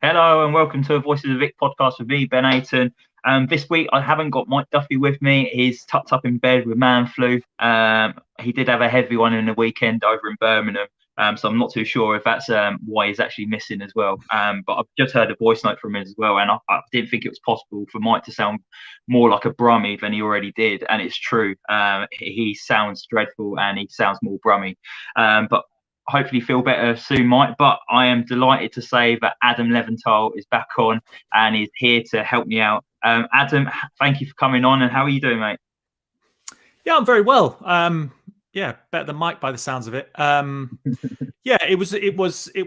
Hello and welcome to a Voices of the Vic podcast with me, Ben Aiton. This week I haven't got Mike Duffy with me. He's tucked up in bed with man flu. He did have a heavy one in the weekend over in Birmingham, so I'm not too sure if that's why he's actually missing as well. But I've just heard a voice note from him as well, and I didn't think it was possible for Mike to sound more like a Brummie than he already did, and it's true. He sounds dreadful and he sounds more Brummie. But hopefully feel better soon, Mike. But I am delighted to say that Adam Leventhal is back on and is here to help me out. Adam, thank you for coming on. And how are you doing, mate? Yeah, I'm very well. Yeah, better than Mike by the sounds of it. Yeah, it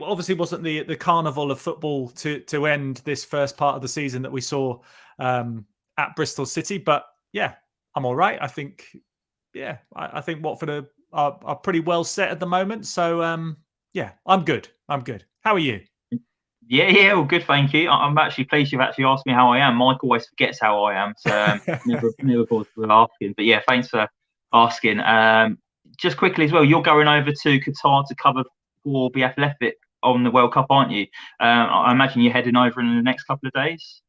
obviously wasn't the carnival of football to end this first part of the season that we saw at Bristol City. But yeah, I'm all right. I think Watford are pretty well set at the moment. So yeah, I'm good. How are you? Yeah, all good, thank you. I'm actually pleased you've actually asked me how I am. Mike always forgets how I am, so never bothered with asking. But yeah, thanks for asking. Just quickly as well, you're going over to Qatar to cover for the Athletic on the World Cup, aren't you? I imagine you're heading over in the next couple of days.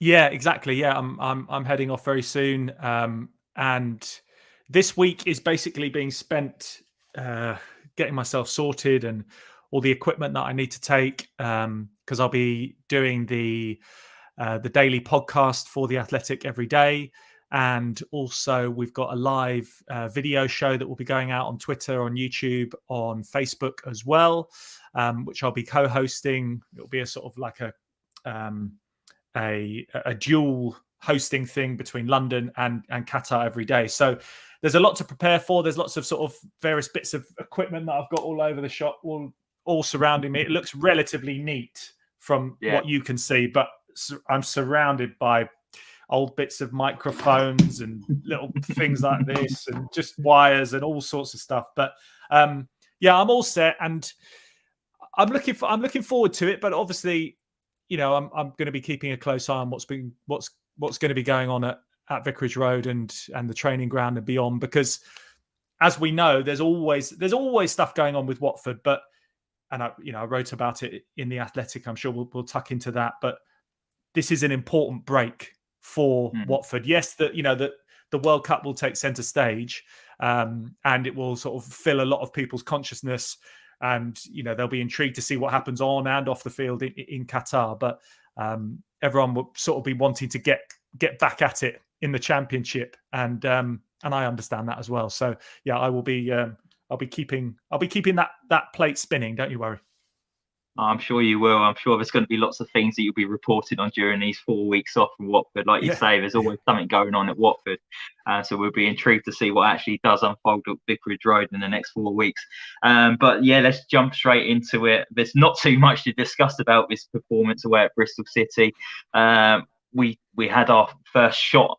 Yeah, exactly. Yeah, I'm heading off very soon, and this week is basically being spent getting myself sorted and all the equipment that I need to take, because I'll be doing the daily podcast for the Athletic every day, and also we've got a live video show that will be going out on Twitter, on YouTube, on Facebook as well, which I'll be co-hosting. It'll be a sort of like a dual hosting thing between London and Qatar every day. So there's a lot to prepare for. There's lots of sort of various bits of equipment that I've got all over the shop, all surrounding me. It looks relatively neat from what you can see, but I'm surrounded by old bits of microphones and little things like this and just wires and all sorts of stuff. But yeah, I'm all set and I'm looking forward to it. But obviously, you know, I'm going to be keeping a close eye on what's going to be going on at Vicarage Road and the training ground and beyond, because as we know, there's always stuff going on with Watford. But I wrote about it in the Athletic. I'm sure we'll tuck into that. But this is an important break for Watford. Yes, that the World Cup will take centre stage, and it will sort of fill a lot of people's consciousness. And they'll be intrigued to see what happens on and off the field in Qatar. But everyone will sort of be wanting to get back at it in the Championship, and I understand that as well. So yeah, I'll be keeping that plate spinning. Don't you worry. I'm sure you will. I'm sure there's going to be lots of things that you'll be reporting on during these 4 weeks off from Watford. Like you say, there's always something going on at Watford. So we'll be intrigued to see what actually does unfold at Vicarage Road in the next 4 weeks. But yeah, let's jump straight into it. There's not too much to discuss about this performance away at Bristol City. We had our first shot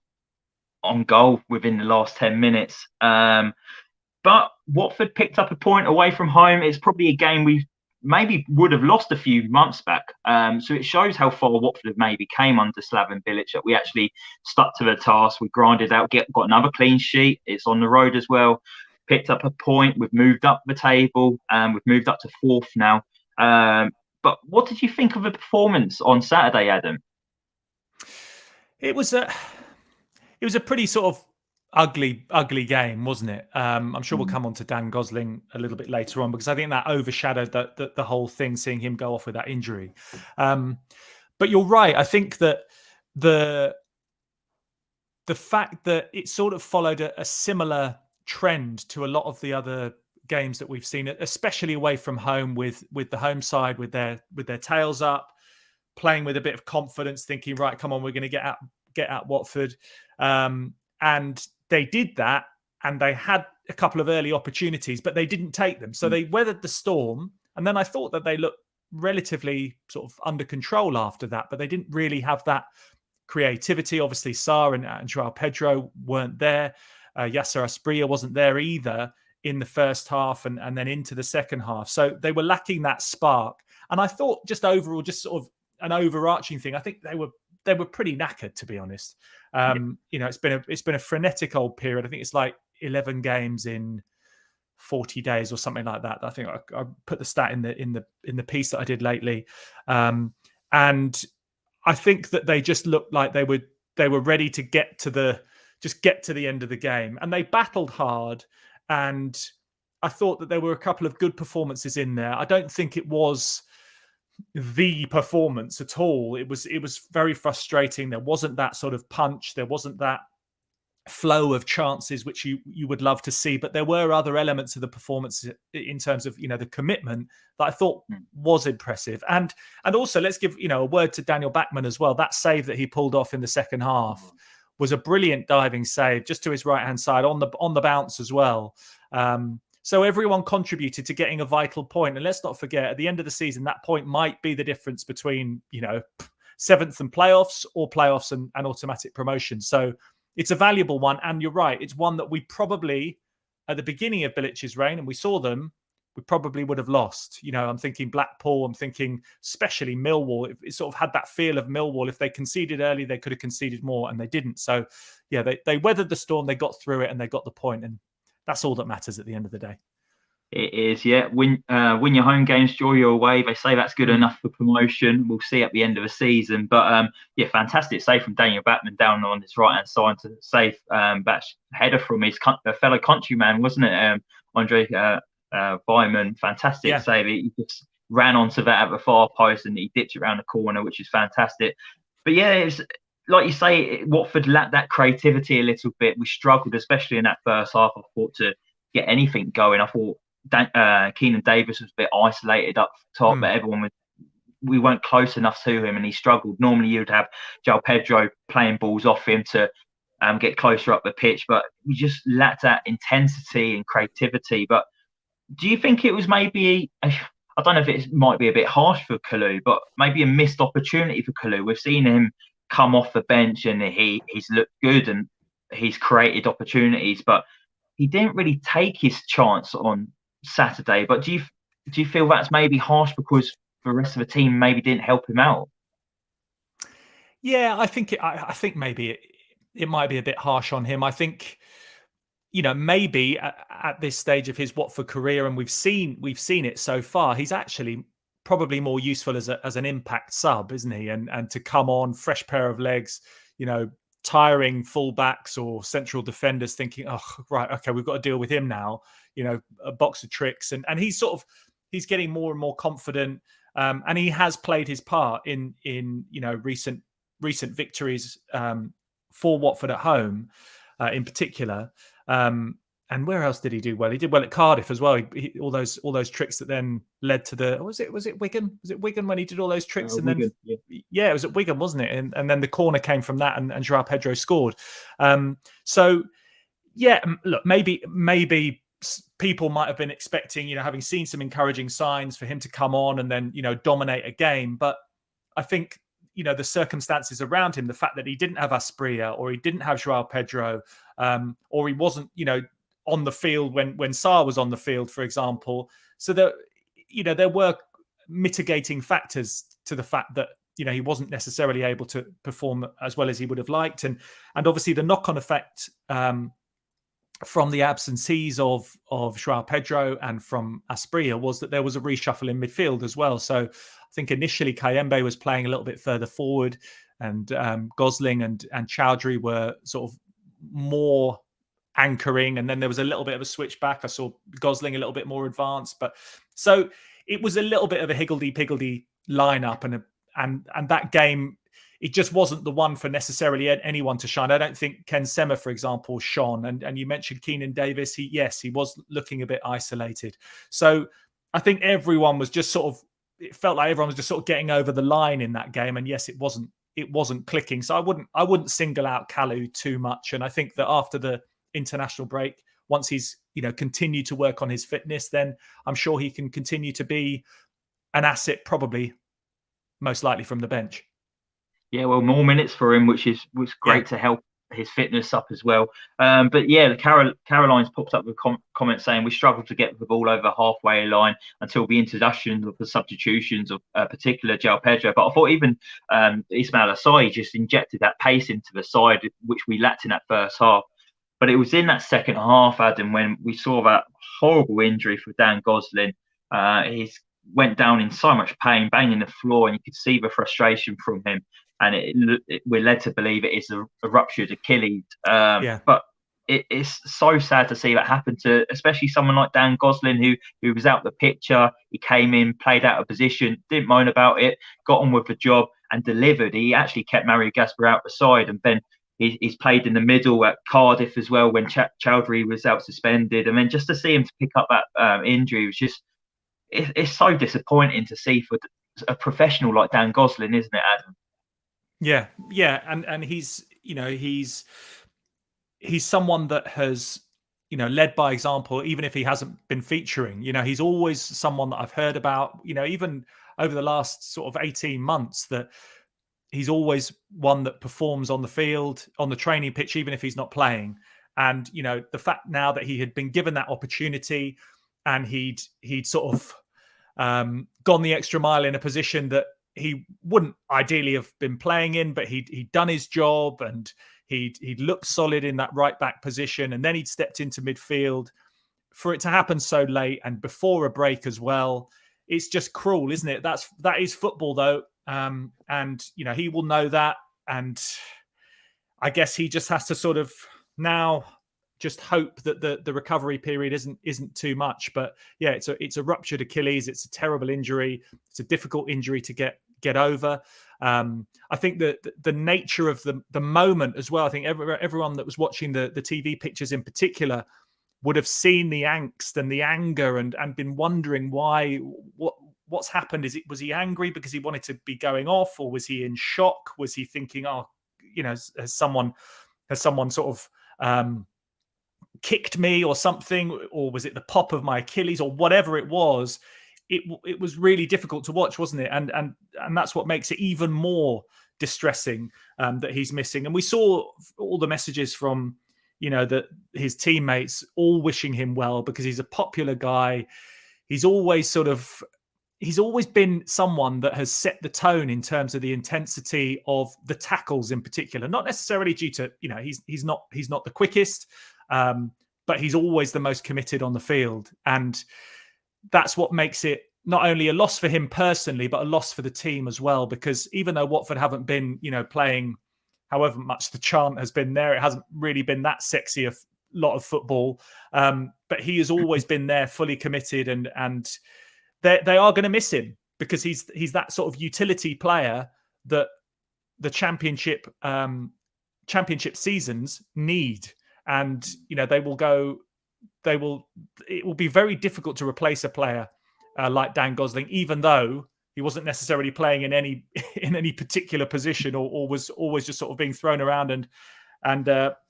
on goal within the last 10 minutes. But Watford picked up a point away from home. It's probably a game we maybe would have lost a few months back. So it shows how far Watford have maybe came under Slaven Bilic, that we actually stuck to the task. We grinded out, got another clean sheet. It's on the road as well. Picked up a point. We've moved up the table. We've moved up to fourth now. But what did you think of the performance on Saturday, Adam? It was a pretty sort of ugly game, wasn't it? I'm sure we'll come on to Dan Gosling a little bit later on, because I think that overshadowed the whole thing, seeing him go off with that injury. But you're right. I think that the fact that it sort of followed a similar trend to a lot of the other games that we've seen, especially away from home, with the home side with their tails up, playing with a bit of confidence, thinking, right, come on, we're going to get at Watford. And they did that, and they had a couple of early opportunities, but they didn't take them. So they weathered the storm. And then I thought that they looked relatively sort of under control after that, but they didn't really have that creativity. Obviously, Sarr and Joao Pedro weren't there. Yasser Asprilla wasn't there either in the first half and then into the second half. So they were lacking that spark. And I thought just overall, just sort of an overarching thing, I think they were pretty knackered, to be honest. It's been a frenetic old period. I think it's like 11 games in 40 days or something like that. I think I put the stat in the piece that I did lately. And And I think that they just looked like they were ready to get to the end of the game, and they battled hard. And I thought that there were a couple of good performances in there. I don't think it was the performance at all. It was very frustrating. There wasn't that sort of punch. There wasn't that flow of chances which you would love to see, but there were other elements of the performance in terms of the commitment that I thought was impressive. And also, let's give a word to Daniel Backman as well. That save that he pulled off in the second half was a brilliant diving save, just to his right hand side on the bounce as well. So everyone contributed to getting a vital point. And let's not forget, at the end of the season, that point might be the difference between seventh and playoffs, or playoffs and automatic promotion. So it's a valuable one. And you're right, it's one that we probably, at the beginning of Bilic's reign, and we saw them, we probably would have lost. I'm thinking Blackpool, I'm thinking especially Millwall. It sort of had that feel of Millwall. If they conceded early, they could have conceded more, and they didn't. So yeah, they weathered the storm, they got through it, and they got the point. And that's all that matters at the end of the day. It is, yeah. Win your home games, draw your away. They say that's good enough for promotion. We'll see at the end of the season. But yeah, fantastic save from Daniel Batman down on his right hand side to save that header from his fellow countryman, wasn't it? Andre Weimann, fantastic save. He just ran onto that at the far post and he dipped it around the corner, which is fantastic. But yeah, it's like you say, Watford lacked that creativity a little bit. We struggled, especially in that first half, I thought, to get anything going. I thought Keenan Davis was a bit isolated up top, but we weren't close enough to him, and he struggled. Normally you'd have João Pedro playing balls off him to get closer up the pitch, but we just lacked that intensity and creativity. But do you think it was maybe, I don't know if it might be a bit harsh for Kalu, but maybe a missed opportunity for Kalu? We've seen him come off the bench and he's looked good and he's created opportunities, but he didn't really take his chance on Saturday. But do you feel that's maybe harsh because the rest of the team maybe didn't help him out? Yeah, I think maybe it might be a bit harsh on him. I think maybe at this stage of his Watford career, and we've seen it so far, he's actually probably more useful as an impact sub, isn't he? And to come on, fresh pair of legs, tiring fullbacks or central defenders thinking, oh, right, okay, we've got to deal with him now. A box of tricks, and he's getting more and more confident, and he has played his part in recent victories for Watford at home, in particular. And where else did he do well? He did well at Cardiff as well. All those tricks that then led to the was it Wigan? Was it Wigan when he did all those tricks? And Wigan, then yeah, it was at Wigan, wasn't it? And then the corner came from that, and João Pedro scored. So yeah, look, maybe people might have been expecting, having seen some encouraging signs, for him to come on and then dominate a game. But I think the circumstances around him, the fact that he didn't have Asprilla, or he didn't have João Pedro, or he wasn't on the field when Sarr was on the field, for example. So that there were mitigating factors to the fact that he wasn't necessarily able to perform as well as he would have liked, and obviously the knock-on effect from the absences of João Pedro and from Asprilla was that there was a reshuffle in midfield as well. So I think initially Kayembe was playing a little bit further forward, and Gosling and Chowdhury were sort of more anchoring, and then there was a little bit of a switch back. I saw Gosling a little bit more advanced, but so it was a little bit of a higgledy-piggledy lineup, and that game, it just wasn't the one for necessarily anyone to shine. I don't think Ken Sema, for example, shone. And you mentioned Keenan Davis. He was looking a bit isolated. So I think everyone was just it felt like everyone was just sort of getting over the line in that game. And yes, it wasn't clicking. So I wouldn't single out Kalu too much. And I think that after the international break, once he's continued to work on his fitness, then I'm sure he can continue to be an asset, probably most likely from the bench. Yeah, well, more minutes for him, which was great to help his fitness up as well. But yeah, Caroline's popped up with comments saying we struggled to get the ball over the halfway line until the introduction of the substitutions of particular João Pedro. But I thought even Ismail Asai just injected that pace into the side, which we lacked in that first half. But it was in that second half, Adam, when we saw that horrible injury for Dan Gosling. His went down in so much pain, banging the floor, and you could see the frustration from him. And we're led to believe it is a ruptured Achilles. But it's so sad to see that happen to, especially someone like Dan Gosling, who was out the picture. He came in, played out of position, didn't moan about it, got on with the job and delivered. He actually kept Mario Gaspar out the side, and then he's played in the middle at Cardiff as well when Chowdhury was out suspended. And then just to see him to pick up that injury was just, it's so disappointing to see for a professional like Dan Gosling, isn't it, Adam? Yeah, and he's someone that has led by example, even if he hasn't been featuring. He's always someone that I've heard about. Even over the last sort of 18 months, that he's always one that performs on the field, on the training pitch, even if he's not playing. And the fact now that he had been given that opportunity, and he'd sort of gone the extra mile in a position that he wouldn't ideally have been playing in, but he'd done his job, and he'd looked solid in that right back position, and then he'd stepped into midfield. For it to happen so late and before a break as well, it's just cruel, isn't it? That is football, though, and he will know that, and I guess he just has to sort of now just hope that the recovery period isn't too much. But yeah, it's a ruptured Achilles. It's a terrible injury. It's a difficult injury to get over. I think that the nature of the moment as well, I think everyone that was watching the TV pictures in particular would have seen the angst and the anger and been wondering what's happened. Was he angry because he wanted to be going off, or was he in shock? Was he thinking, has someone sort of kicked me or something, or was it the pop of my Achilles, or whatever it was? It was really difficult to watch, wasn't it? And that's what makes it even more distressing that he's missing. And we saw all the messages from that his teammates all wishing him well, because he's a popular guy. He's always been someone that has set the tone in terms of the intensity of the tackles in particular, not necessarily due to he's not the quickest, but he's always the most committed on the field. And that's what makes it not only a loss for him personally, but a loss for the team as well. Because even though Watford haven't been, playing however much the chant has been there, it hasn't really been that sexy a lot of football. But he has always been there, fully committed, and they are going to miss him, because he's that sort of utility player that the championship seasons need. And it will be very difficult to replace a player like Dan Gosling, even though he wasn't necessarily playing in any particular position, or was always just sort of being thrown around and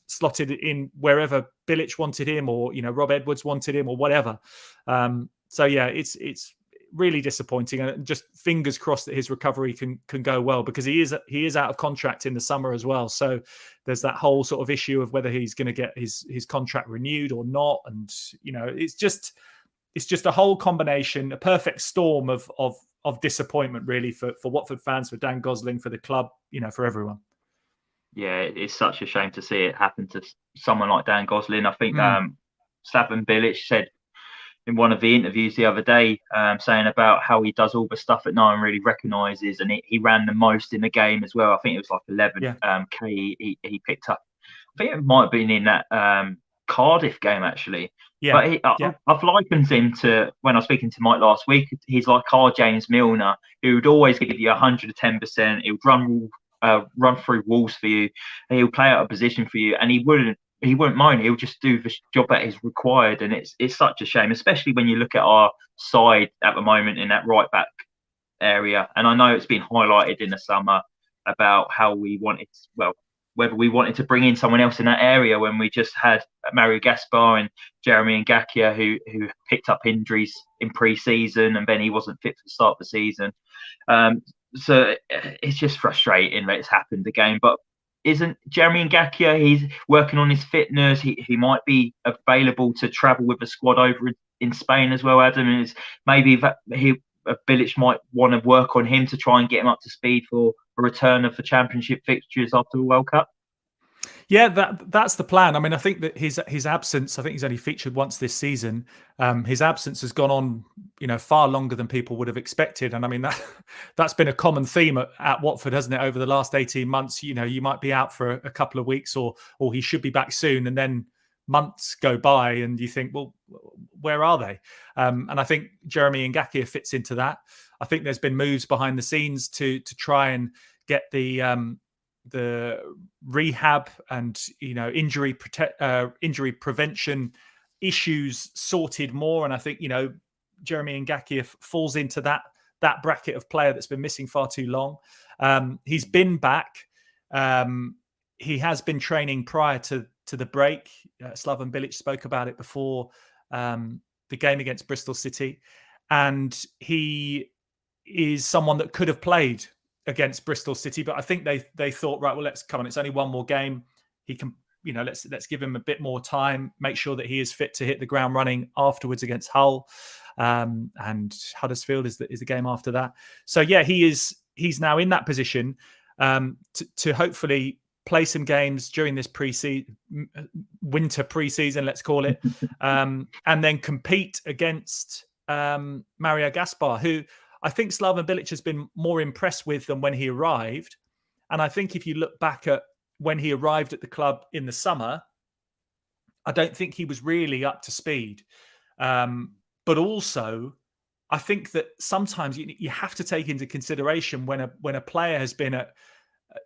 slotted in wherever Bilic wanted him, or Rob Edwards wanted him, or whatever. So yeah, it's really disappointing, and just fingers crossed that his recovery can go well, because he is out of contract in the summer as well. So there's that whole sort of issue of whether he's going to get his contract renewed or not. And it's just a whole combination, a perfect storm of disappointment, really, for Watford fans, for Dan Gosling, for the club, for everyone. Yeah, it's such a shame to see it happen to someone like Dan Gosling. I think Slaven Bilic said in one of the interviews the other day, saying about how he does all the stuff that no one really recognises, and he ran the most in the game as well. I think it was like 11 K he picked up. I think it might have been in that Cardiff game, actually. Yeah. But I've likened him to, when I was speaking to Mike last week, he's like our James Milner, who would always give you 110%. He would run through walls for you, and he'll play out of position for you, and he wouldn't moan. He'll just do the job that is required. And it's such a shame, especially when you look at our side at the moment in that right back area. And I know it's been highlighted in the summer about how whether we wanted to bring in someone else in that area, when we just had Mario Gaspar and Jeremy Ngakia who picked up injuries in pre-season, and then he wasn't fit for the start of the season. So it's just frustrating that it's happened again. But isn't Jeremy Ngakia, he's working on his fitness. He might be available to travel with the squad over in Spain as well, Adam. And maybe that Bilic might want to work on him to try and get him up to speed for a return of the championship fixtures after the World Cup. Yeah, that's the plan. I mean, I think that his absence, I think he's only featured once this season. His absence has gone on, far longer than people would have expected. And I mean, that's been a common theme at Watford, hasn't it, over the last 18 months? You might be out for a couple of weeks, or he should be back soon, and then months go by and you think, well, where are they? And I think Jeremy Ngakia fits into that. I think there's been moves behind the scenes to try and get the rehab and injury prevention issues sorted more. And I think Jeremy Ngakia falls into that bracket of player that's been missing far too long. He's been back. He has been training prior to the break. Slaven Bilic spoke about it before the game against Bristol City, and he is someone that could have played against Bristol City, but I think they thought, right, well, let's come on. It's only one more game. He can, let's give him a bit more time, make sure that he is fit to hit the ground running afterwards against Hull, and Huddersfield is the game after that. So yeah, he's now in that position to hopefully play some games during this winter pre-season, let's call it, and then compete against Mario Gaspar, who I think Slaven Bilic has been more impressed with than when he arrived. And I think if you look back at when he arrived at the club in the summer, I don't think he was really up to speed. But also, I think that sometimes you have to take into consideration when a player has been at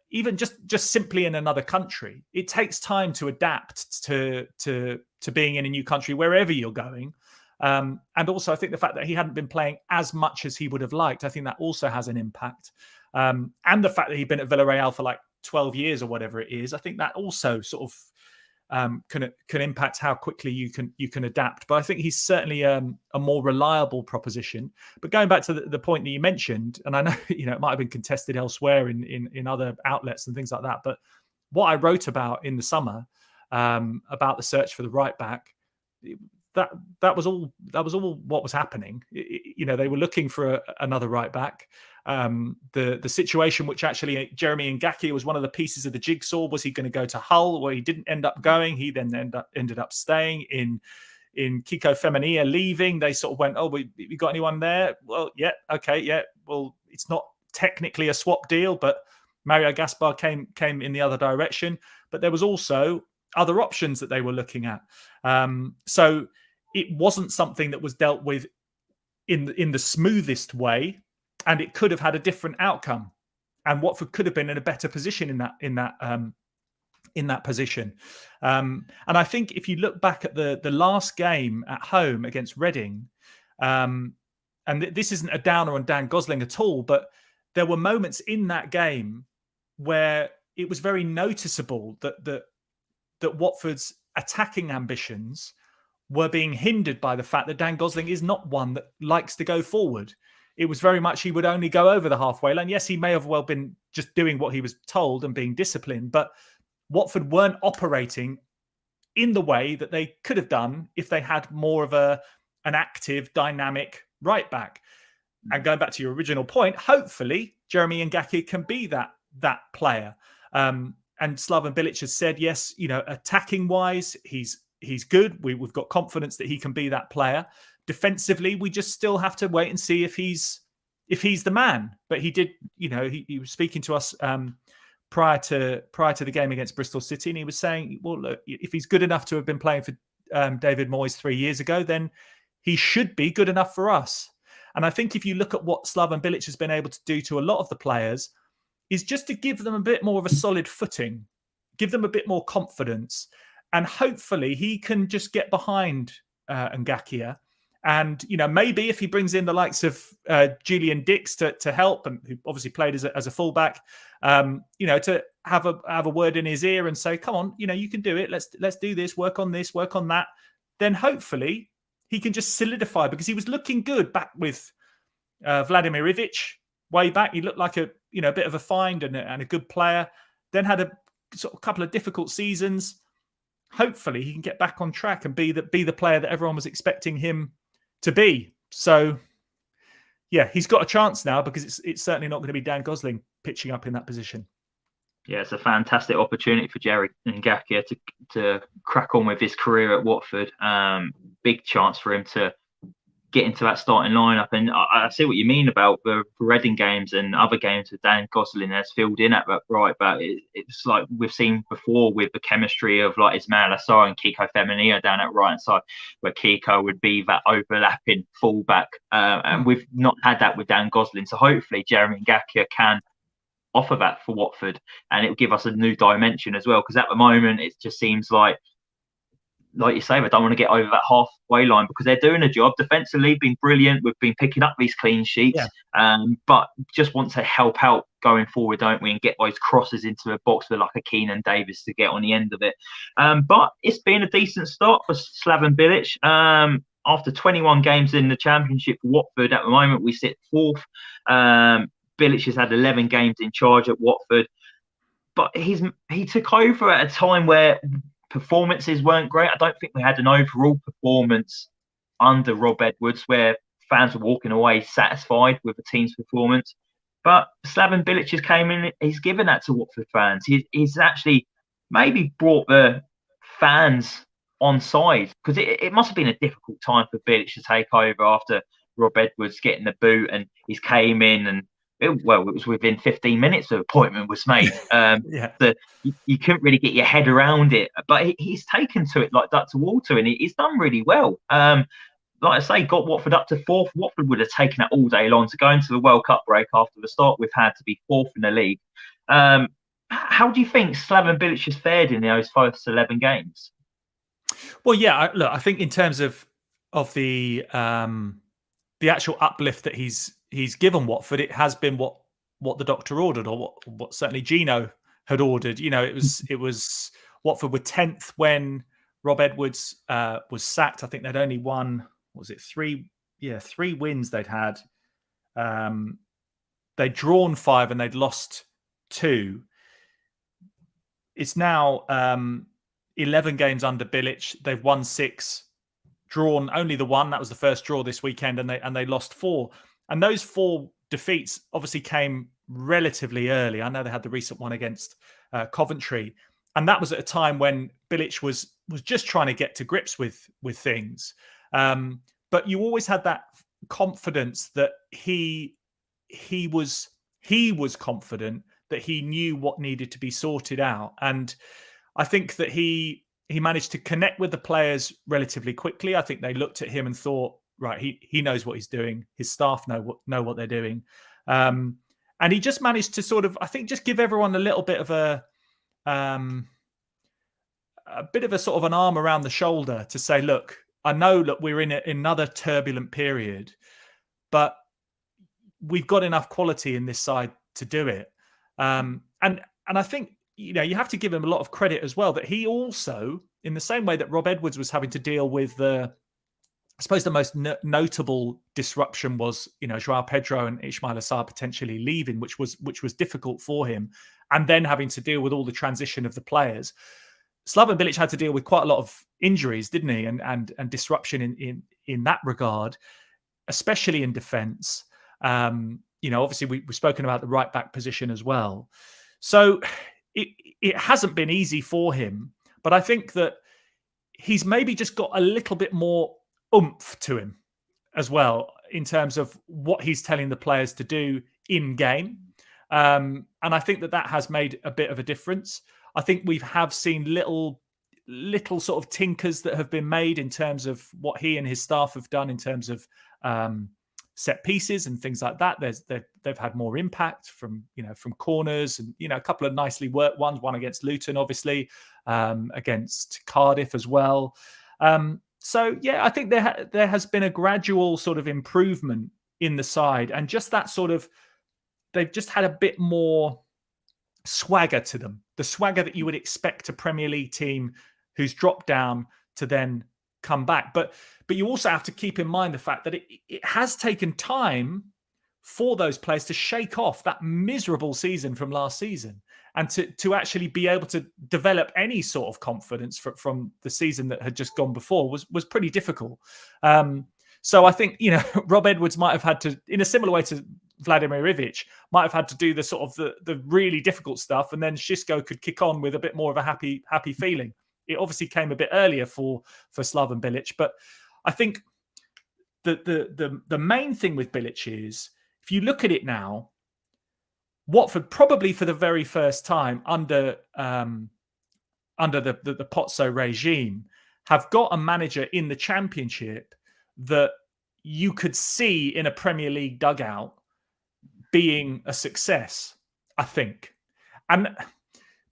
even just simply in another country. It takes time to adapt to being in a new country wherever you're going. And also, I think the fact that he hadn't been playing as much as he would have liked, I think that also has an impact. And the fact that he'd been at Villarreal for like 12 years or whatever it is, I think that also sort of can impact how quickly you can adapt. But I think he's certainly a more reliable proposition. But going back to the point that you mentioned, and I know it might have been contested elsewhere in other outlets and things like that, but what I wrote about in the summer about the search for the right back, that was all what was happening. They were looking for another right back. The situation which actually Jeremy Ngakia was one of the pieces of the jigsaw. Was he going to go to Hull, where he didn't end up going? He then ended up staying in Kiko Femenia, leaving. They sort of went, oh, we got anyone there? Well, yeah, okay, yeah. Well, it's not technically a swap deal, but Mario Gaspar came in the other direction. But there was also other options that they were looking at. So it wasn't something that was dealt with in the smoothest way, and it could have had a different outcome. And Watford could have been in a better position in that position. And I think if you look back at the last game at home against Reading, and this isn't a downer on Dan Gosling at all, but there were moments in that game where it was very noticeable that Watford's attacking ambitions were being hindered by the fact that Dan Gosling is not one that likes to go forward. It was very much he would only go over the halfway line. Yes, he may have well been just doing what he was told and being disciplined, but Watford weren't operating in the way that they could have done if they had more of an active, dynamic right back. And going back to your original point, hopefully Jeremy Ngakia can be that player. And Slaven Bilic has said, yes, attacking wise, he's good. We've got confidence that he can be that player. Defensively, we just still have to wait and see if he's the man. But he did, he was speaking to us prior to the game against Bristol City, and he was saying, well, look, if he's good enough to have been playing for David Moyes 3 years ago, then he should be good enough for us. And I think if you look at what Slaven Bilic has been able to do to a lot of the players, is just to give them a bit more of a solid footing, give them a bit more confidence, and hopefully he can just get behind Ngakia. And, maybe if he brings in the likes of Julian Dix to help, and who obviously played as a fullback, to have a word in his ear and say, come on, you can do it. Let's do this, work on that. Then hopefully he can just solidify, because he was looking good back with Vladimir Ivic way back. He looked like a bit of a find and a good player. Then had a sort of couple of difficult seasons. Hopefully he can get back on track and be the player that everyone was expecting him to be. So, yeah, he's got a chance now, because it's certainly not going to be Dan Gosling pitching up in that position. Yeah, it's a fantastic opportunity for Jerry Ngakia to crack on with his career at Watford. Big chance for him to get into that starting lineup. And I see what you mean about the Reading games and other games with Dan Gosling has filled in at that right back. It's like we've seen before with the chemistry of like Ismail Assar and Kiko Femenino down at right hand side, where Kiko would be that overlapping fullback. And we've not had that with Dan Gosling. So hopefully Jeremy Ngakia can offer that for Watford, and it will give us a new dimension as well. Because at the moment, it just seems like you say, they don't want to get over that halfway line because they're doing a job defensively, been brilliant. We've been picking up these clean sheets, but just want to help out going forward, don't we? And get those crosses into the box with like a Keenan Davis to get on the end of it. But it's been a decent start for Slaven Bilic. After 21 games in the Championship for Watford, at the moment we sit fourth. Bilic has had 11 games in charge at Watford, but he took over at a time where performances weren't great. I don't think we had an overall performance under Rob Edwards where fans were walking away satisfied with the team's performance. But Slaven Bilic just came in, he's given that to Watford fans. He's actually maybe brought the fans on side, because it must have been a difficult time for Bilic to take over after Rob Edwards getting the boot, and he's came in and it was within 15 minutes the appointment was made. So you couldn't really get your head around it, but he's taken to it like duck to water, and he's done really well. Like I say, got Watford up to fourth. Watford would have taken it all day long to go into the World Cup break after the start we've had to be fourth in the league. How do you think Slaven Bilic has fared in those first 11 games? Well, yeah, look, I think in terms of the actual uplift that he's given Watford, it has been what the doctor ordered, or what certainly Gino had ordered. You know, it was Watford were 10th when Rob Edwards was sacked. I think they'd only won, what was it, 3 wins they'd had. They'd drawn 5 and they'd lost 2. It's now 11 games under Bilic. They've won 6, drawn only the 1. That was the first draw this weekend, and they lost 4. And those 4 defeats obviously came relatively early. I know they had the recent one against Coventry, and that was at a time when Bilic was just trying to get to grips with things. But you always had that confidence that he was confident that he knew what needed to be sorted out, and I think that he managed to connect with the players relatively quickly. I think they looked at him and thought, right, he knows what he's doing. His staff know what they're doing. And he just managed to sort of, I think, just give everyone a little bit of a sort of an arm around the shoulder to say, look, I know that we're in another turbulent period, but we've got enough quality in this side to do it. And I think, you know, you have to give him a lot of credit as well, that he also, in the same way that Rob Edwards was having to deal with I suppose the most notable disruption was, you know, Joao Pedro and Ismail Assar potentially leaving, which was difficult for him, and then having to deal with all the transition of the players. Slaven Bilic had to deal with quite a lot of injuries, didn't he, and disruption in that regard, especially in defence. You know, obviously we've spoken about the right back position as well, so it hasn't been easy for him. But I think that he's maybe just got a little bit more oomph to him as well in terms of what he's telling the players to do in game. And I think that has made a bit of a difference. I think we have seen little sort of tinkers that have been made in terms of what he and his staff have done in terms of set pieces and things like that. They've had more impact from corners, and, you know, a couple of nicely worked ones, one against Luton, obviously, against Cardiff as well. So, yeah, I think there has been a gradual sort of improvement in the side, and just that sort of, they've just had a bit more swagger to them, the swagger that you would expect a Premier League team who's dropped down to then come back. But you also have to keep in mind the fact that it has taken time for those players to shake off that miserable season from last season, and to actually be able to develop any sort of confidence from the season that had just gone before was pretty difficult. So I think, you know, Rob Edwards might have had to, in a similar way to Vladimir Ivic might have had to do the sort of the really difficult stuff, and then Xisco could kick on with a bit more of a happy feeling. It obviously came a bit earlier for Slaven Bilic, but I think the main thing with Bilic is, if you look at it now, Watford probably for the very first time under the Pozzo regime have got a manager in the Championship that you could see in a Premier League dugout being a success, I think. And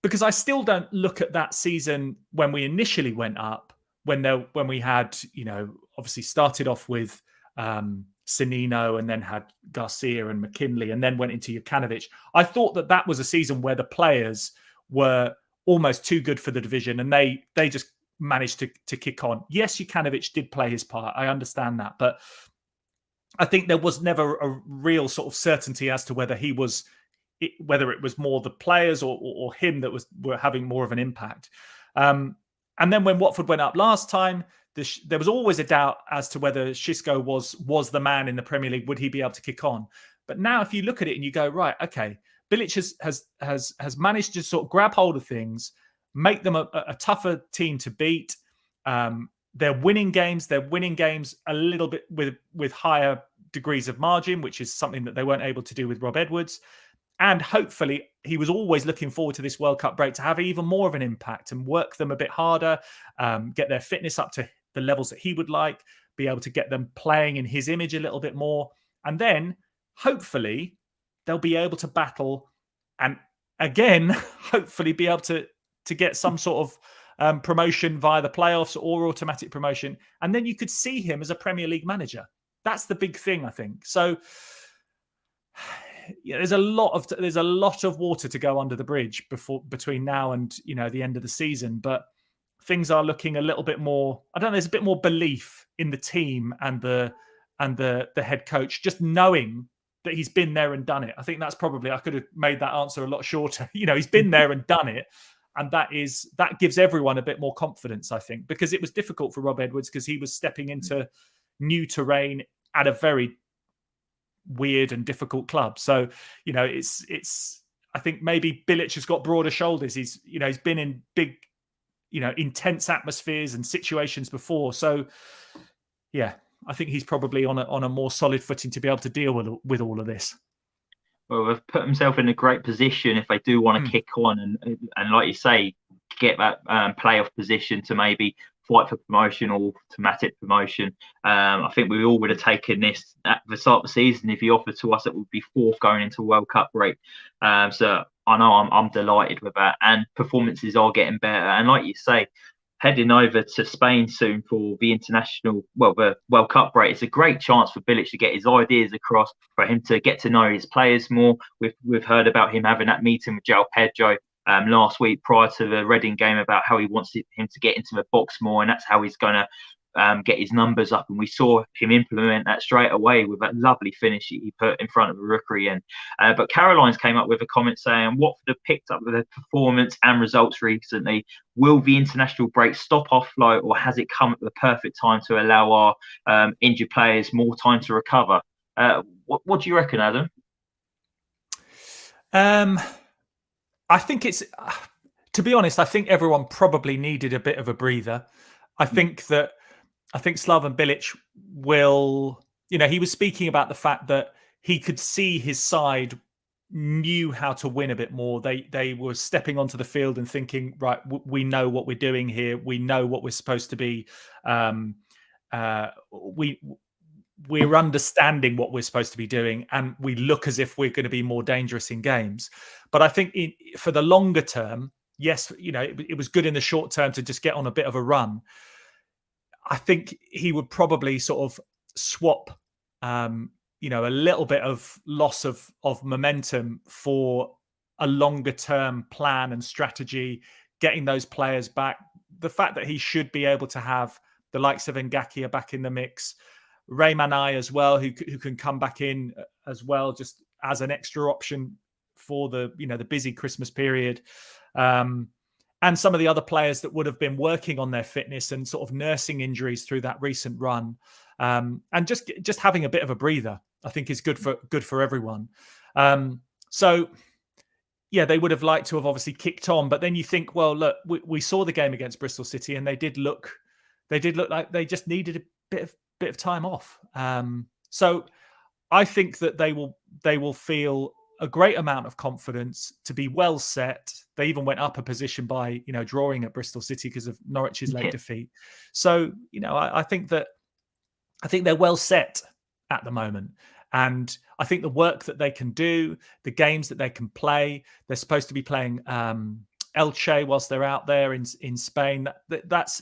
because I still don't look at that season when we initially went up, when we had, obviously started off with Sanino and then had Garcia and McKinley and then went into Jokanovic. I thought that was a season where the players were almost too good for the division and they just managed to kick on. Yes, Jokanovic did play his part. I understand that. But I think there was never a real sort of certainty as to whether it was more the players or him that were having more of an impact. And then when Watford went up last time, there was always a doubt as to whether Xisco was the man in the Premier League. Would he be able to kick on? But now, if you look at it and you go, right, okay, Bilic has managed to sort of grab hold of things, make them a tougher team to beat. They're winning games. They're winning games a little bit with higher degrees of margin, which is something that they weren't able to do with Rob Edwards. And hopefully, he was always looking forward to this World Cup break to have even more of an impact and work them a bit harder, get their fitness up to the levels that he would like, be able to get them playing in his image a little bit more. And then, hopefully, they'll be able to battle and, again, hopefully be able to get some sort of promotion via the playoffs or automatic promotion. And then you could see him as a Premier League manager. That's the big thing, I think. So, yeah, there's a lot of water to go under the bridge between now and the end of the season, but things are looking a little bit more. I don't know. There's a bit more belief in the team and the head coach, just knowing that he's been there and done it. I think that's probably, I could have made that answer a lot shorter. He's been there and done it, and that gives everyone a bit more confidence, I think, because it was difficult for Rob Edwards because he was stepping into new terrain at a very weird and difficult club. So, it's I think maybe Bilic has got broader shoulders. He's been in big, intense atmospheres and situations before. So yeah, I think he's probably on a more solid footing to be able to deal with all of this. Well, they've put themselves in a great position if they do want to kick on and like you say, get that playoff position to maybe fight for promotion or automatic promotion. I think we all would have taken this at the start of the season if he offered to us it would be fourth going into World Cup break. So I know I'm delighted with that, and performances are getting better. And like you say, heading over to Spain soon for the the World Cup break, it's a great chance for Bilic to get his ideas across, for him to get to know his players more. We've heard about him having that meeting with João Pedro last week prior to the Reading game about how he wants him to get into the box more, and that's how he's going to get his numbers up. And we saw him implement that straight away with that lovely finish he put in front of the rookery end. But Caroline's came up with a comment saying, Watford have picked up with their performance and results recently. Will the international break stop our flow, or has it come at the perfect time to allow our injured players more time to recover? What do you reckon, Adam? I think it's, to be honest, I think everyone probably needed a bit of a breather. I think Slaven Bilic will, he was speaking about the fact that he could see his side knew how to win a bit more. They were stepping onto the field and thinking, right, we know what we're doing here. We know what we're supposed to be. We're understanding what we're supposed to be doing, and we look as if we're going to be more dangerous in games. But I think for the longer term, yes, it was good in the short term to just get on a bit of a run. I think he would probably sort of swap, a little bit of loss of momentum for a longer term plan and strategy, getting those players back. The fact that he should be able to have the likes of Ngakia back in the mix, Raymanai as well, who can come back in as well, just as an extra option for the busy Christmas period. And some of the other players that would have been working on their fitness and sort of nursing injuries through that recent run. And just having a bit of a breather. I think is good for everyone. So yeah, they would have liked to have obviously kicked on, but then you think, well, look, we saw the game against Bristol City, and they did look like they just needed a bit of time off. So I think that they will feel a great amount of confidence to be well set. They even went up a position by drawing at Bristol City because of Norwich's late defeat. So I think they're well set at the moment. And I think the work that they can do, the games that they can play, they're supposed to be playing Elche whilst they're out there in Spain. That's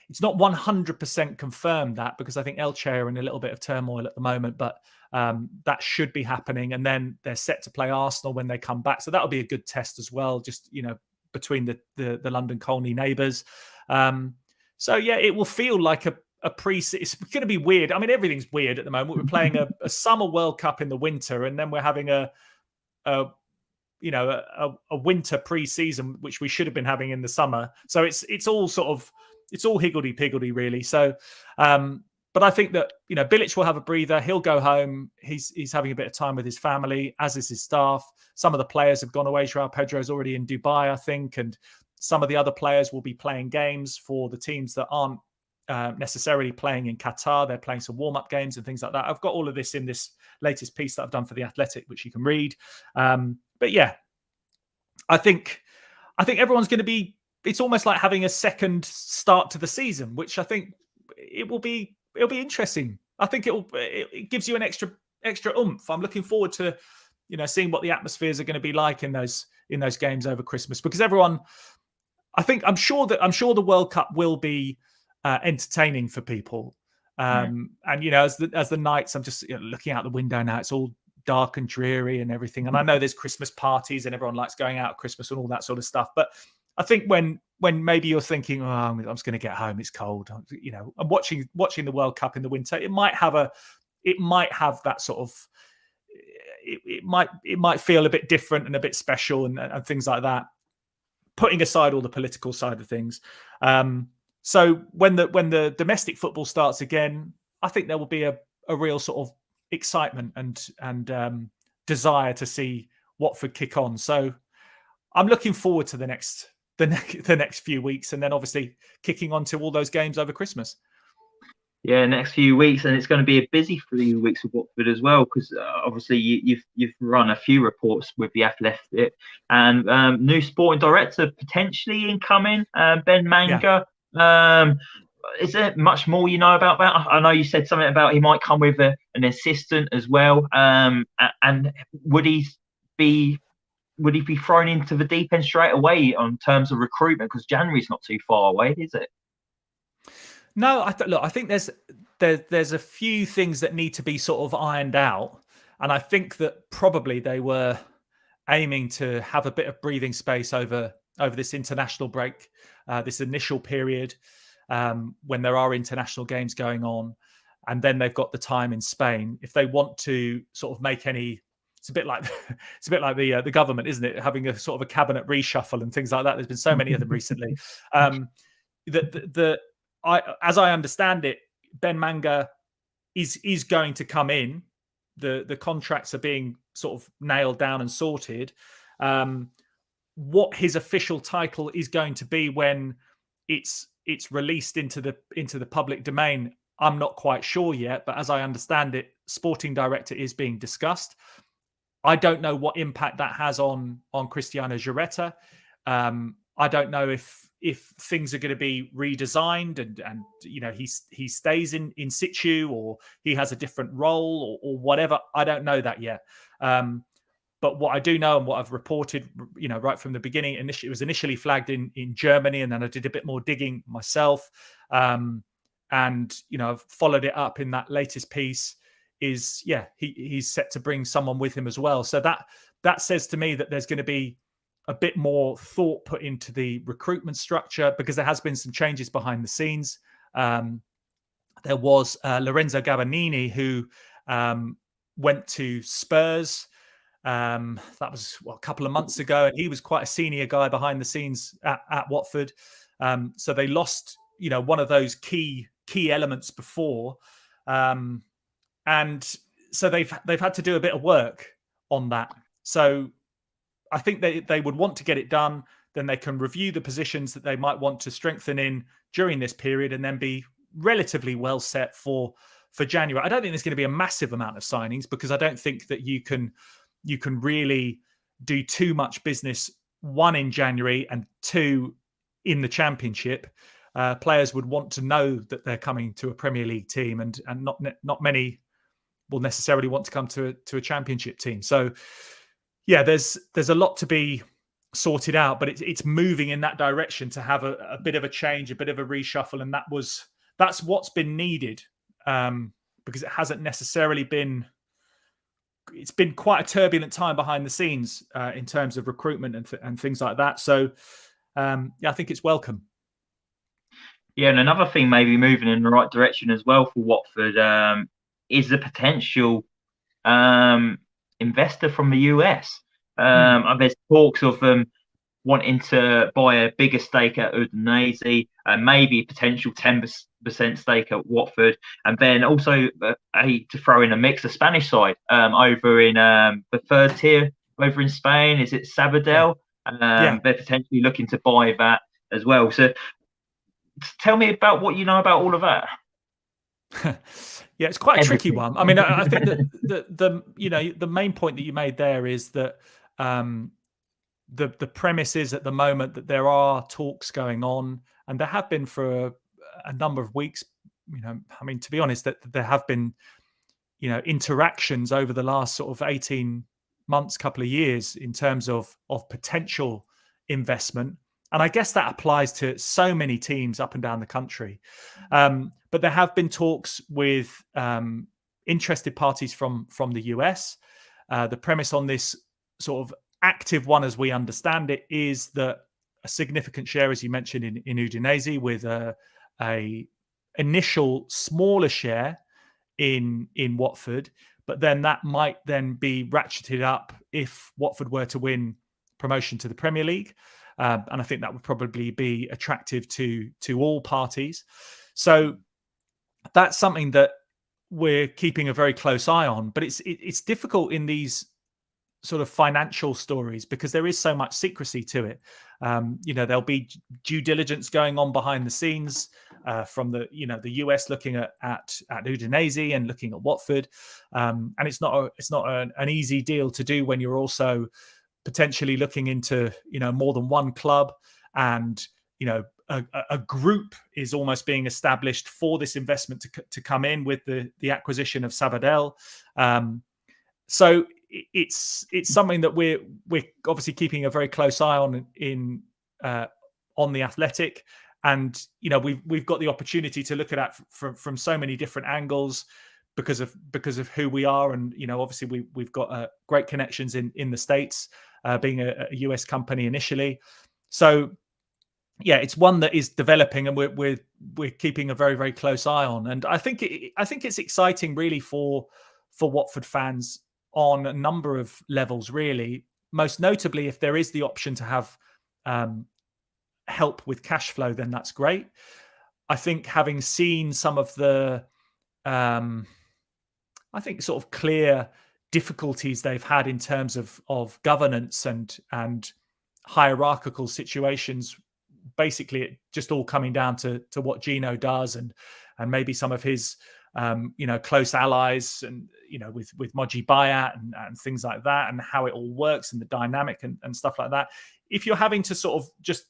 it's not 100% confirmed because I think Elche are in a little bit of turmoil at the moment, but that should be happening. And then they're set to play Arsenal when they come back. So that'll be a good test as well, just, between the London Colney neighbours. So yeah, it will feel like a pre-season. It's going to be weird. I mean, everything's weird at the moment. We're playing a summer World Cup in the winter, and then we're having a winter pre-season, which we should have been having in the summer. So it's all higgledy-piggledy, really. So, but I think that Bilic will have a breather. He'll go home. He's having a bit of time with his family, as is his staff. Some of the players have gone away. Joao Pedro's already in Dubai, I think, and some of the other players will be playing games for the teams that aren't necessarily playing in Qatar. They're playing some warm-up games and things like that. I've got all of this in this latest piece that I've done for The Athletic, which you can read. But yeah, I think everyone's going to be, it's almost like having a second start to the season, which I think it'll be interesting. I think it gives you an extra oomph. I'm looking forward to, seeing what the atmospheres are going to be like in those games over Christmas, because everyone, I'm sure the World Cup will be entertaining for people. And as the nights, I'm just looking out the window now, it's all dark and dreary and everything. And I know there's Christmas parties and everyone likes going out at Christmas and all that sort of stuff. But I think when maybe you're thinking, oh, I'm just going to get home, it's cold, I'm watching the World Cup in the winter, it might have that sort of, it might feel a bit different and a bit special and things like that, putting aside all the political side of things. So when the domestic football starts again, I think there will be a real sort of excitement and desire to see Watford kick on. So I'm looking forward to the next few weeks, and then obviously kicking on to all those games over Christmas. Yeah, next few weeks, and it's going to be a busy few weeks with Watford as well, because obviously you've run a few reports with The Athletic, and new sporting director potentially incoming, Ben Manga. Yeah. Is there much more you know about that? I know you said something about he might come with an assistant as well. And would he be thrown into the deep end straight away on terms of recruitment? Because January's not too far away, is it? No, I think there's a few things that need to be sort of ironed out, and I think that probably they were aiming to have a bit of breathing space over this international break, this initial period, when there are international games going on, and then they've got the time in Spain. If they want to sort of make any, it's a bit like the government, isn't it? Having a sort of a cabinet reshuffle and things like that. There's been so many of them recently. As I understand it, Ben Manga is going to come in. The contracts are being sort of nailed down and sorted. What his official title is going to be when it's released into the public domain, I'm not quite sure yet. But as I understand it, sporting director is being discussed. I don't know what impact that has on Cristiano Giuretta. I don't know if things are going to be redesigned and he stays in situ, or he has a different role or whatever. I don't know that yet. But what I do know and what I've reported, right from the beginning, it was initially flagged in Germany, and then I did a bit more digging myself. And I've followed it up in that latest piece. He's set to bring someone with him as well. So that says to me that there's going to be a bit more thought put into the recruitment structure, because there has been some changes behind the scenes. There was Lorenzo Gabanini, who went to Spurs. That was a couple of months ago, and he was quite a senior guy behind the scenes at Watford. So they lost, one of those key elements before. And so they've had to do a bit of work on that. So I think they would want to get it done. Then they can review the positions that they might want to strengthen in during this period, and then be relatively well set for January. I don't think there's going to be a massive amount of signings, because I don't think that you can really do too much business, one in January and two in the Championship. Players would want to know that they're coming to a Premier League team, and not many will necessarily want to come to a Championship team. So yeah, there's a lot to be sorted out, but it's moving in that direction to have a bit of a change, a bit of a reshuffle, and that's what's been needed, because it hasn't necessarily been. It's been quite a turbulent time behind the scenes in terms of recruitment and things like that. So yeah, I think it's welcome. Yeah, and another thing maybe moving in the right direction as well for Watford is the potential investor from the US. There's talks of them wanting to buy a bigger stake at Udinese, and maybe potential 10% stake at Watford, and then also to throw in a mix, a Spanish side over in the third tier over in Spain. Is it Sabadell? They're potentially looking to buy that as well. So tell me about what you know about all of that. Yeah, it's quite a tricky one. I mean, I think that the main point that you made there is that the premise is at the moment that there are talks going on, and there have been for a number of weeks. I mean, to be honest, that there have been interactions over the last sort of 18 months, couple of years, in terms of potential investment. And I guess that applies to so many teams up and down the country. But there have been talks with interested parties from the US. The premise on this sort of active one, as we understand it, is that a significant share, as you mentioned, in Udinese, with a initial smaller share in Watford, but then that might then be ratcheted up if Watford were to win promotion to the Premier League. And I think that would probably be attractive to all parties. So that's something that we're keeping a very close eye on. But it's difficult in these sort of financial stories because there is so much secrecy to it. There'll be due diligence going on behind the scenes from the US looking at Udinese and looking at Watford, and it's not an easy deal to do when you're also potentially looking into more than one club, and a group is almost being established for this investment to come in with the acquisition of Sabadell. So it's something that we're obviously keeping a very close eye on on the Athletic, and we've got the opportunity to look at that from so many different angles because of who we are, and obviously we've got great connections in the States, being a US company initially. So yeah, it's one that is developing, and we're keeping a very, very close eye on. And I think it's exciting really for Watford fans on a number of levels, really. Most notably, if there is the option to have help with cash flow, then that's great. I think having seen some of the I think sort of clear difficulties they've had in terms of governance and hierarchical situations, basically it just all coming down to what Gino does and maybe some of his close allies, and with Moji Bayat and things like that, and how it all works and the dynamic and stuff like that. If you're having to sort of just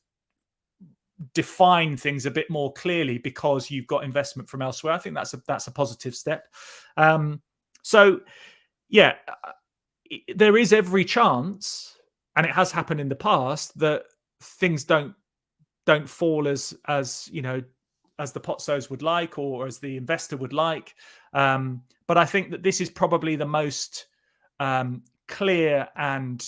define things a bit more clearly because you've got investment from elsewhere, I think that's a positive step. So yeah, there is every chance, and it has happened in the past, that things don't fall as the Pozzos would like, or as the investor would like. But I think that this is probably the most clear and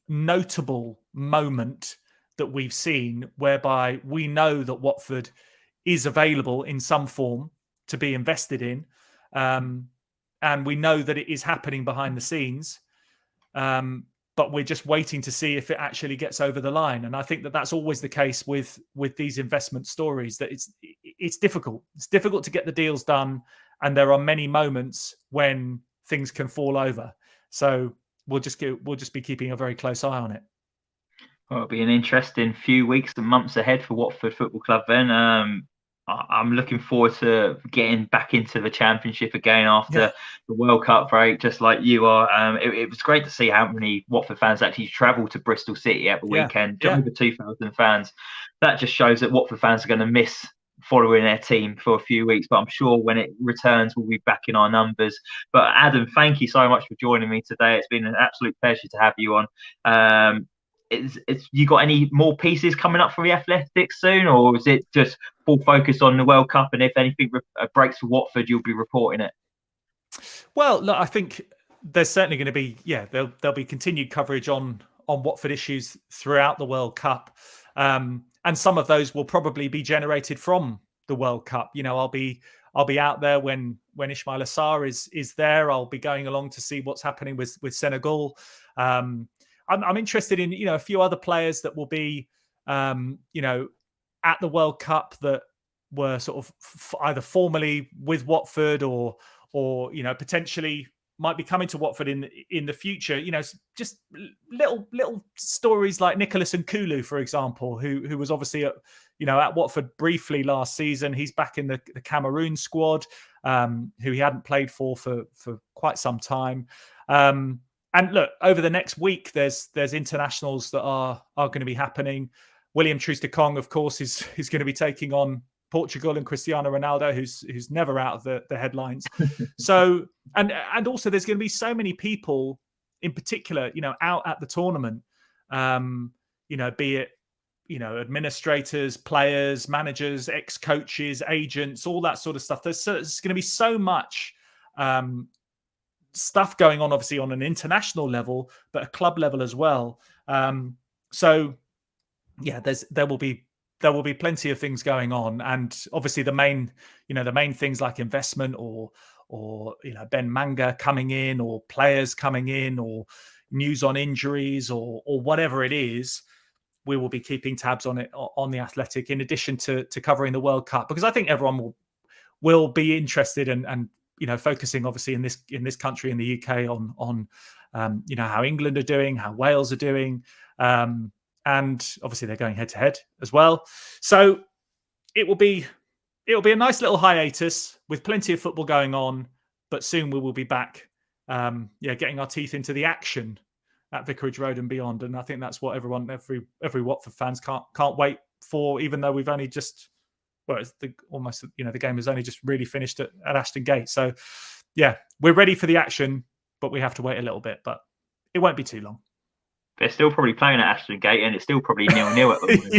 notable moment that we've seen, whereby we know that Watford is available in some form to be invested in. And we know that it is happening behind the scenes. But we're just waiting to see if it actually gets over the line. And I think that that's always the case with these investment stories, that it's difficult. It's difficult to get the deals done, and there are many moments when things can fall over. So we'll just be keeping a very close eye on it. Well, it'll be an interesting few weeks and months ahead for Watford Football Club then. I'm looking forward to getting back into the Championship again after the World Cup break, just like you are. It was great to see how many Watford fans actually travelled to Bristol City at the weekend. Over 2,000 fans. That just shows that Watford fans are going to miss following their team for a few weeks, but I'm sure when it returns, we'll be back in our numbers. But Adam, thank you so much for joining me today. It's been an absolute pleasure to have you on. You got any more pieces coming up from the Athletics soon, or is it just full focus on the World Cup, and if anything breaks for Watford, you'll be reporting it? Well, look, I think there's certainly going to be there'll be continued coverage on Watford issues throughout the World Cup, and some of those will probably be generated from the World Cup. I'll be out there when Ismail Assar is there. I'll be going along to see what's happening with Senegal. I'm interested in a few other players that will be at the World Cup that were sort of either formerly with Watford or potentially might be coming to Watford in the future. Just little stories like Nicholas Nkulu, for example, who was obviously at Watford briefly last season. He's back in the Cameroon squad, who he hadn't played for quite some time. And look, over the next week, there's internationals that are going to be happening. William Troost-Ekong, of course, is going to be taking on Portugal and Cristiano Ronaldo, who's never out of the headlines. So, and also there's going to be so many people, in particular, out at the tournament. Be it administrators, players, managers, ex-coaches, agents, all that sort of stuff. There's going to be so much stuff going on, obviously on an international level, but a club level as well. So yeah, there will be plenty of things going on, and obviously the main things like investment or Ben Manga coming in, or players coming in, or news on injuries, or whatever it is, we will be keeping tabs on it on the Athletic, in addition to covering the World Cup, because I think everyone will be interested and focusing obviously in this country, in the UK, on how England are doing, how Wales are doing, and obviously they're going head to head as well. So it'll be a nice little hiatus with plenty of football going on, but soon we will be back, getting our teeth into the action at Vicarage Road and beyond. And I think that's what every Watford fans can't wait for, even though we've only just. Well, it's the game has only just really finished at Ashton Gate. So, yeah, we're ready for the action, but we have to wait a little bit. But it won't be too long. They're still probably playing at Ashton Gate, and it's still probably 0-0 at the moment.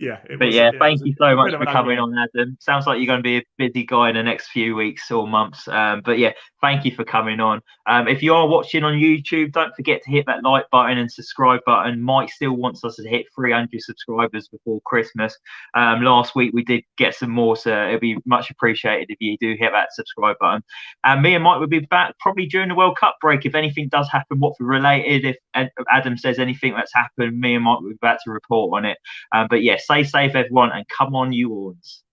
Exactly. Thank you so much for coming on, Adam. Sounds like you're going to be a busy guy in the next few weeks or months. But yeah, thank you for coming on. If you are watching on YouTube, don't forget to hit that like button and subscribe button. Mike still wants us to hit 300 subscribers before Christmas. Last week we did get some more, so it'll be much appreciated if you do hit that subscribe button. And me and Mike will be back probably during the World Cup break if anything does happen Watford related. If Adam says anything that's happened, me and Mike will be back to report on it. But yeah, stay safe, everyone, and come on, you Horns.